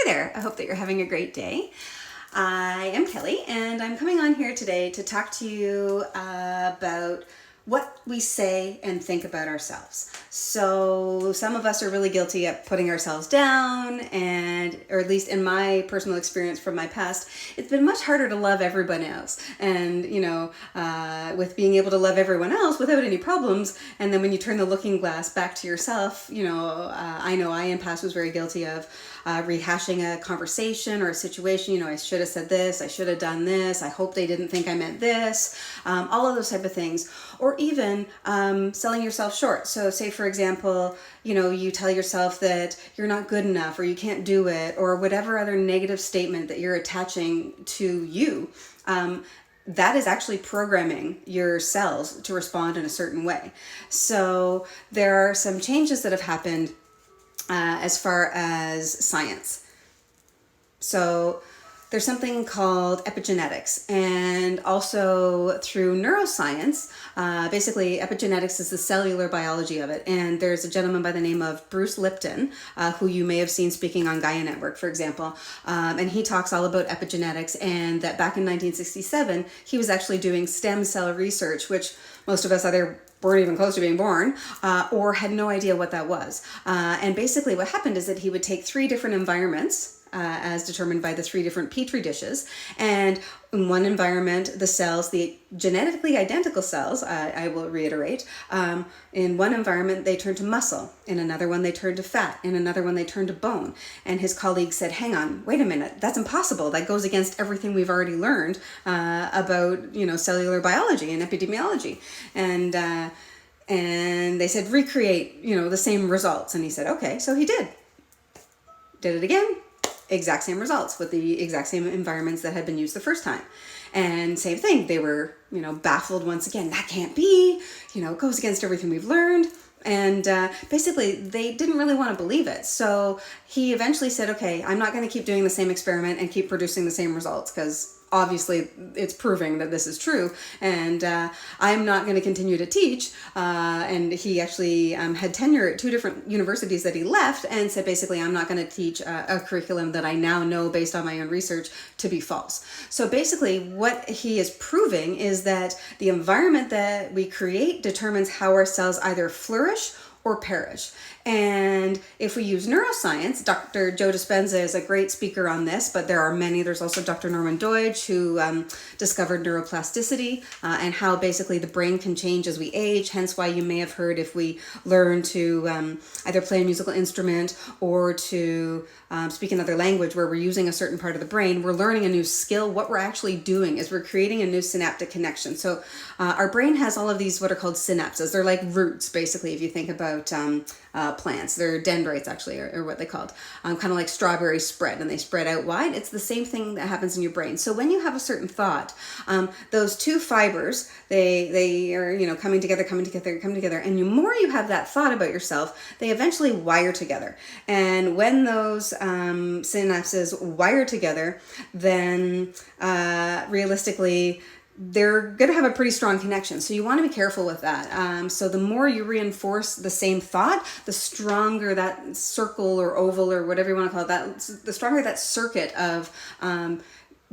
Hi there, I hope that you're having a great day. I am Kelly and I'm coming on here today to talk to you about what we say and think about ourselves. So some of us are really guilty at putting ourselves down, or at least in my personal experience from my past, it's been much harder to love everyone else. And with being able to love everyone else without any problems, and then when you turn the looking glass back to yourself, I know I in past was very guilty of rehashing a conversation or a situation. I should have said this, I should have done this, I hope they didn't think I meant this, all of those type of things. Or even selling yourself short. So say, for example, you tell yourself that you're not good enough or you can't do it, or whatever other negative statement that you're attaching to you. That is actually programming your cells to respond in a certain way. So there are some changes that have happened as far as science. So there's something called epigenetics, and also through neuroscience, basically epigenetics is the cellular biology of it. And there's a gentleman by the name of Bruce Lipton, who you may have seen speaking on Gaia Network, for example. And he talks all about epigenetics, and that back in 1967, he was actually doing stem cell research, which most of us either weren't even close to being born, or had no idea what that was. And basically what happened is that he would take 3 different environments, as determined by the 3 different petri dishes. And in one environment, the cells, the genetically identical cells, I will reiterate, in one environment they turn to muscle, in another one they turn to fat, in another one they turn to bone. And his colleague said, hang on, wait a minute, that's impossible. That goes against everything we've already learned about cellular biology and epidemiology. And they said, recreate the same results. And he said, okay. So he did it again. Exact same results with the exact same environments that had been used the first time. And same thing, they were, baffled once again. That can't be, it goes against everything we've learned. And basically, they didn't really want to believe it. So he eventually said, okay, I'm not going to keep doing the same experiment and keep producing the same results, because obviously it's proving that this is true. And I'm not going to continue to teach. And he actually had tenure at 2 different universities that he left, and said, basically, I'm not going to teach a curriculum that I now know based on my own research to be false. So basically what he is proving is that the environment that we create determines how our cells either flourish or perish. And if we use neuroscience, Dr. Joe Dispenza is a great speaker on this, but there are many. There's also Dr. Norman Doidge, who discovered neuroplasticity and how basically the brain can change as we age. Hence why you may have heard, if we learn to either play a musical instrument or to speak another language where we're using a certain part of the brain, we're learning a new skill. What we're actually doing is we're creating a new synaptic connection. So our brain has all of these what are called synapses. They're like roots, basically, if you think about plants. They're dendrites, actually, or what they called, kind of like strawberry spread, and they spread out wide. It's the same thing that happens in your brain. So when you have a certain thought, those 2 fibers, they are coming together, and the more you have that thought about yourself, they eventually wire together. And when those synapses wire together, then realistically, they're going to have a pretty strong connection. So you want to be careful with that. So the more you reinforce the same thought, the stronger that circle or oval or whatever you want to call it, the stronger that circuit of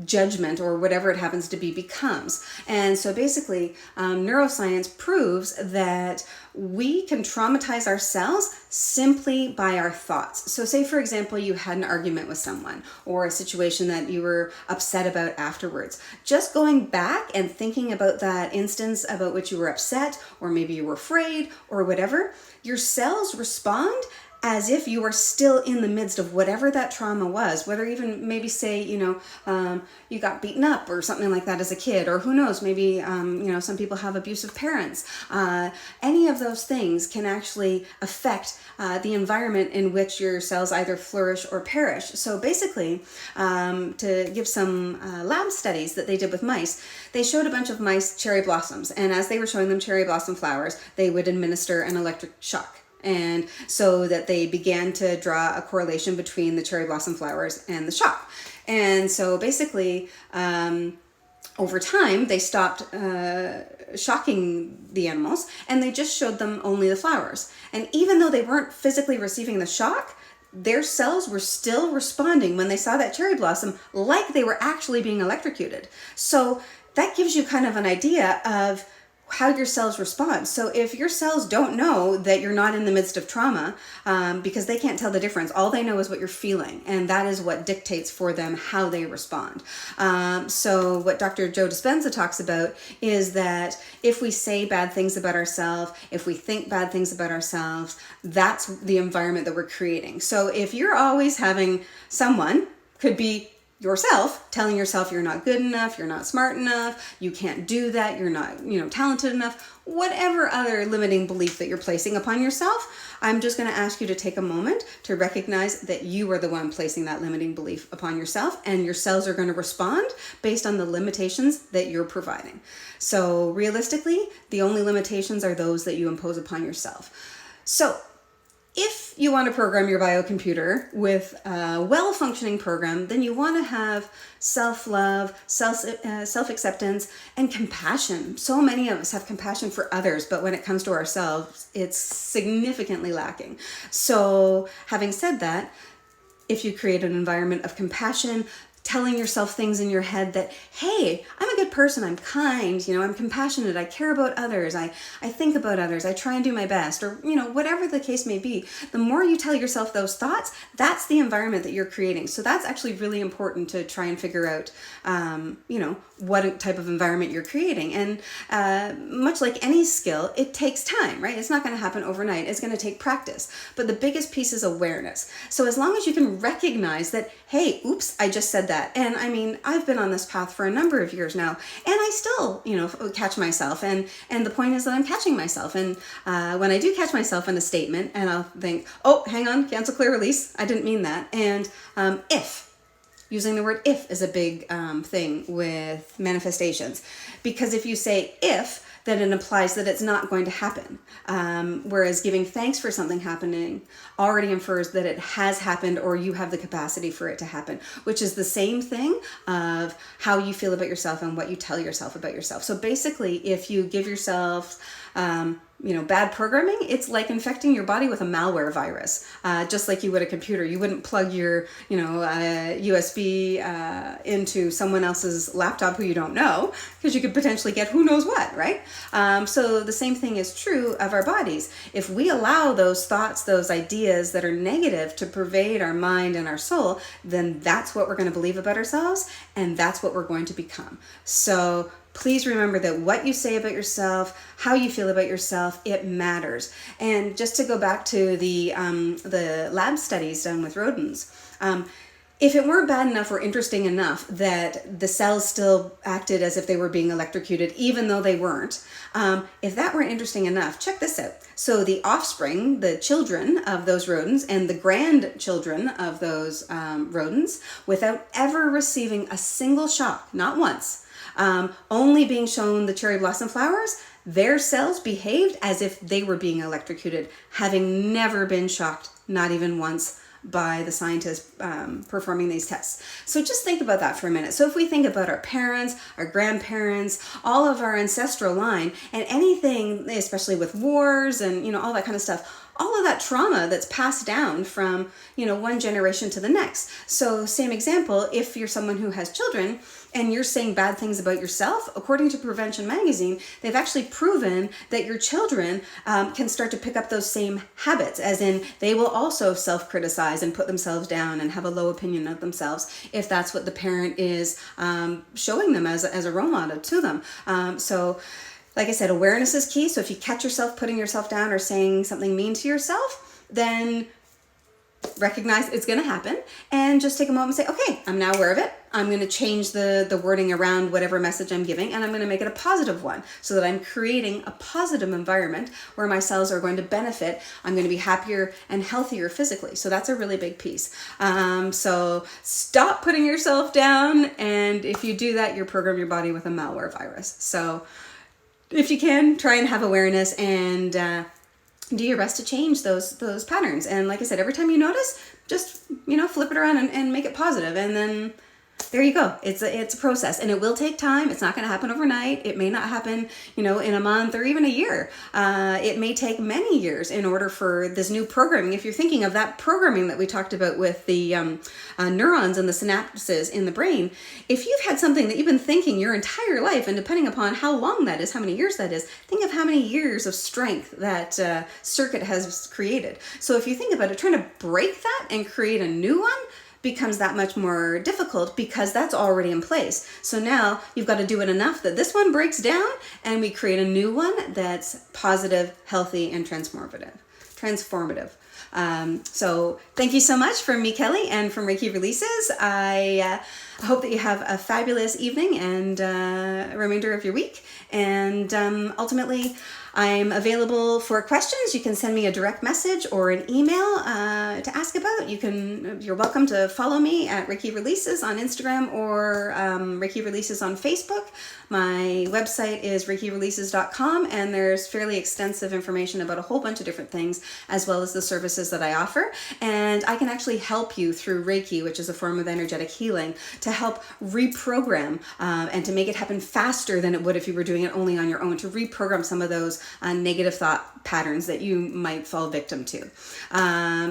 judgment or whatever it happens to be becomes. And so basically, neuroscience proves that we can traumatize ourselves simply by our thoughts. So say, for example, you had an argument with someone or a situation that you were upset about afterwards. Just going back and thinking about that instance about which you were upset, or maybe you were afraid or whatever, your cells respond as if you are still in the midst of whatever that trauma was, whether even maybe say, you got beaten up or something like that as a kid, or who knows, maybe, some people have abusive parents. Any of those things can actually affect the environment in which your cells either flourish or perish. So basically, to give some lab studies that they did with mice, they showed a bunch of mice cherry blossoms, and as they were showing them cherry blossom flowers, they would administer an electric shock. And so that they began to draw a correlation between the cherry blossom flowers and the shock. And so basically, over time, they stopped shocking the animals, and they just showed them only the flowers. And even though they weren't physically receiving the shock, their cells were still responding when they saw that cherry blossom like they were actually being electrocuted. So that gives you kind of an idea of how your cells respond. So if your cells don't know that you're not in the midst of trauma, because they can't tell the difference, all they know is what you're feeling, and that is what dictates for them how they respond. So what Dr. Joe Dispenza talks about is that if we say bad things about ourselves, if we think bad things about ourselves, that's the environment that we're creating. So if you're always having someone, could be yourself, telling yourself you're not good enough, you're not smart enough, you can't do that, you're not, talented enough, whatever other limiting belief that you're placing upon yourself, I'm just going to ask you to take a moment to recognize that you are the one placing that limiting belief upon yourself, and your cells are going to respond based on the limitations that you're providing. So realistically, the only limitations are those that you impose upon yourself. So if you want to program your biocomputer with a well-functioning program, then you want to have self-love, self-acceptance, and compassion. So many of us have compassion for others, but when it comes to ourselves, it's significantly lacking. So having said that, if you create an environment of compassion, telling yourself things in your head that, hey, I'm a good person, I'm kind, I'm compassionate, I care about others, I think about others, I try and do my best, or, whatever the case may be, the more you tell yourself those thoughts, that's the environment that you're creating. So that's actually really important to try and figure out, what type of environment you're creating. And much like any skill, it takes time, right? It's not going to happen overnight. It's going to take practice. But the biggest piece is awareness. So as long as you can recognize that, hey, oops, I just said that. And I mean, I've been on this path for a number of years now, and I still, catch myself. And the point is that I'm catching myself. And when I do catch myself in a statement, and I'll think, oh, hang on, cancel, clear, release. I didn't mean that. And using the word if is a big thing with manifestations, because if you say if, then it implies that it's not going to happen. Whereas giving thanks for something happening already infers that it has happened, or you have the capacity for it to happen, which is the same thing of how you feel about yourself and what you tell yourself about yourself. So basically, if you give yourself bad programming, it's like infecting your body with a malware virus, just like you would a computer. You wouldn't plug your, USB into someone else's laptop who you don't know, because you could potentially get who knows what, right? So the same thing is true of our bodies. If we allow those thoughts, those ideas that are negative to pervade our mind and our soul, then that's what we're going to believe about ourselves, and that's what we're going to become. So please remember that what you say about yourself, how you feel about yourself, it matters. And just to go back to the lab studies done with rodents, if it weren't bad enough or interesting enough that the cells still acted as if they were being electrocuted, even though they weren't, if that weren't interesting enough, check this out. So the offspring, the children of those rodents and the grandchildren of those rodents, without ever receiving a single shock, not once, only being shown the cherry blossom flowers, their cells behaved as if they were being electrocuted, having never been shocked, not even once, by the scientists performing these tests. So just think about that for a minute. So if we think about our parents, our grandparents, all of our ancestral line, and anything, especially with wars and all that kind of stuff, all of that trauma that's passed down from one generation to the next. So same example, if you're someone who has children and you're saying bad things about yourself, according to Prevention Magazine, they've actually proven that your children can start to pick up those same habits, as in they will also self-criticize and put themselves down and have a low opinion of themselves if that's what the parent is showing them as a role model to them. So like I said, awareness is key. So if you catch yourself putting yourself down or saying something mean to yourself, then recognize it's going to happen and just take a moment and say, okay, I'm now aware of it. I'm going to change the wording around whatever message I'm giving, and I'm going to make it a positive one so that I'm creating a positive environment where my cells are going to benefit. I'm going to be happier and healthier physically. So that's a really big piece. So stop putting yourself down. And if you do that, you're programming your body with a malware virus. So if you can, try and have awareness and do your best to change those patterns. And like I said, every time you notice, just, flip it around and make it positive. And then There you go. It's a process, and it will take time. It's not going to happen overnight. It may not happen, in a month or even a year. It may take many years in order for this new programming. If you're thinking of that programming that we talked about with the neurons and the synapses in the brain, if you've had something that you've been thinking your entire life, and depending upon how long that is, how many years that is, think of how many years of strength that circuit has created. So if you think about it, trying to break that and create a new one becomes that much more difficult because that's already in place. So now you've got to do it enough that this one breaks down and we create a new one that's positive, healthy, and transformative. So thank you so much from me, Kelly, and from Reiki Releases. I hope that you have a fabulous evening and remainder of your week. And ultimately, I'm available for questions. You can send me a direct message or an email to ask about. You're welcome to follow me at Reiki Releases on Instagram or Reiki Releases on Facebook. My website is reikireleases.com, and there's fairly extensive information about a whole bunch of different things, as well as the services that I offer. And I can actually help you through Reiki, which is a form of energetic healing, to help reprogram and to make it happen faster than it would if you were doing it only on your own, to reprogram some of those negative thought patterns that you might fall victim to.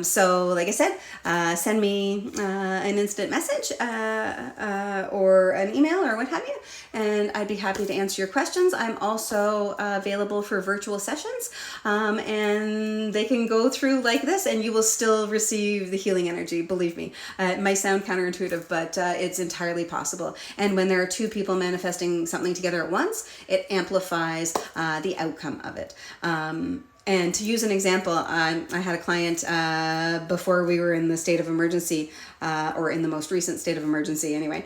So like I said, send me an instant message or an email or what have you, and I'd be happy to answer your questions. I'm also available for virtual sessions, and they can go through like this and you will still receive the healing energy. Believe me, it might sound counterintuitive, but it's entirely possible. And when there are two people manifesting something together at once, it amplifies the outcome of it. And to use an example, I had a client before we were in the state of emergency, or in the most recent state of emergency anyway,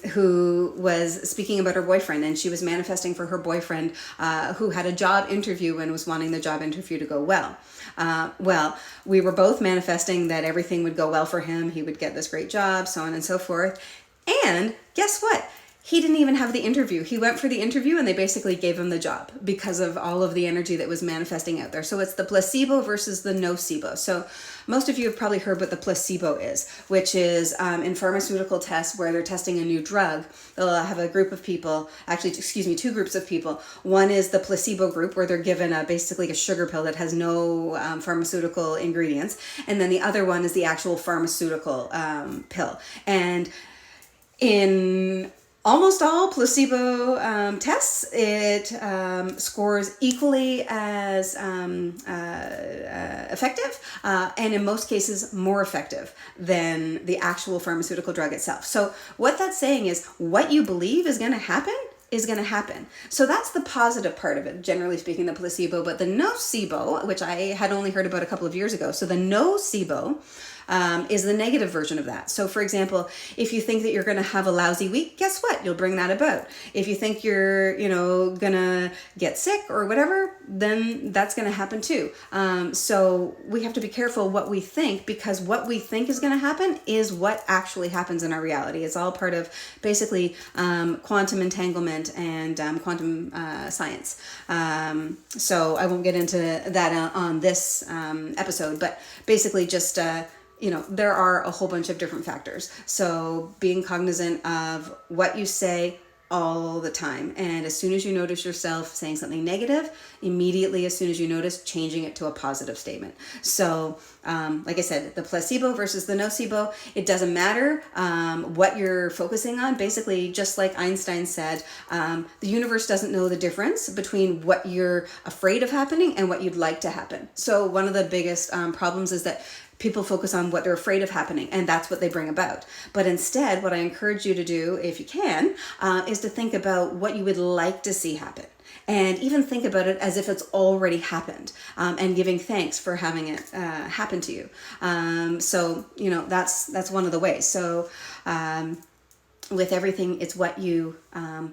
who was speaking about her boyfriend, and she was manifesting for her boyfriend who had a job interview and was wanting the job interview to go well. Well, we were both manifesting that everything would go well for him. He would get this great job, so on and so forth. And guess what? He didn't even have the interview. He went for the interview and they basically gave him the job because of all of the energy that was manifesting out there. So it's the placebo versus the nocebo. So most of you have probably heard what the placebo is, which is in pharmaceutical tests where they're testing a new drug, they'll have a group of people, two groups of people. One is the placebo group, where they're given basically a sugar pill that has no pharmaceutical ingredients. And then the other one is the actual pharmaceutical pill. And in almost all placebo tests, it scores equally as effective, and in most cases more effective than the actual pharmaceutical drug itself. So what that's saying is what you believe is going to happen is going to happen. So that's the positive part of it, generally speaking, the placebo. But the nocebo, which I had only heard about a couple of years ago, so the nocebo is the negative version of that. So for example, if you think that you're going to have a lousy week, guess what? You'll bring that about. If you think you're, going to get sick or whatever, then that's going to happen too. So we have to be careful what we think, because what we think is going to happen is what actually happens in our reality. It's all part of basically quantum entanglement and quantum science. So I won't get into that on this episode, but basically just there are a whole bunch of different factors. So being cognizant of what you say all the time. And as soon as you notice yourself saying something negative, immediately, as soon as you notice, changing it to a positive statement. So like I said, the placebo versus the nocebo, it doesn't matter what you're focusing on. Basically, just like Einstein said, the universe doesn't know the difference between what you're afraid of happening and what you'd like to happen. So one of the biggest problems is that people focus on what they're afraid of happening, and that's what they bring about. But instead, what I encourage you to do, if you can, is to think about what you would like to see happen. And even think about it as if it's already happened, and giving thanks for having it happen to you. So, that's one of the ways. So with everything, it's what you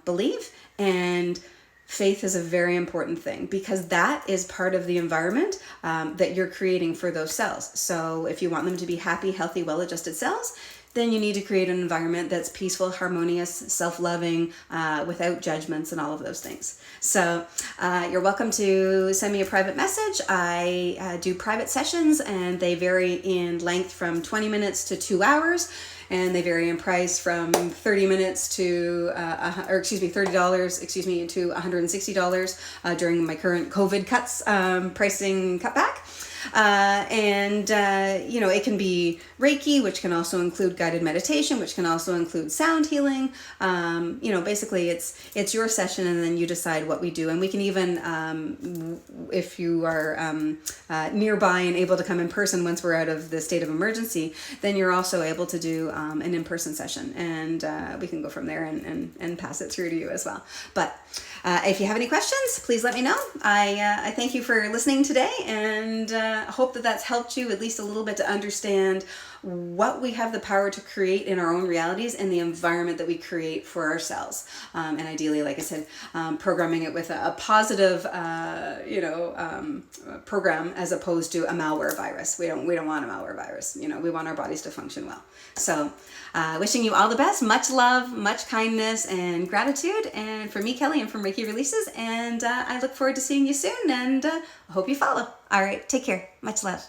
believe, and faith is a very important thing, because that is part of the environment that you're creating for those cells. So if you want them to be happy, healthy, well-adjusted cells, then you need to create an environment that's peaceful, harmonious, self-loving, without judgments and all of those things. So you're welcome to send me a private message. I do private sessions, and they vary in length from 20 minutes to 2 hours. And they vary in price from 30 minutes to, $30, to $160 during my current COVID cuts, pricing cutback. It can be Reiki, which can also include guided meditation, which can also include sound healing. Basically it's your session, and then you decide what we do. And we can even, if you are nearby and able to come in person once we're out of the state of emergency, then you're also able to do an in-person session, and we can go from there and pass it through to you as well. But if you have any questions, please let me know. I thank you for listening today, and hope that that's helped you at least a little bit to understand what we have the power to create in our own realities and the environment that we create for ourselves. And ideally, like I said, programming it with a positive, program, as opposed to a malware virus. We don't want a malware virus. We want our bodies to function well. So wishing you all the best, much love, much kindness, and gratitude. And from me, Kelly, and from Reiki Releases. And I look forward to seeing you soon, and I hope you follow. All right, take care. Much love.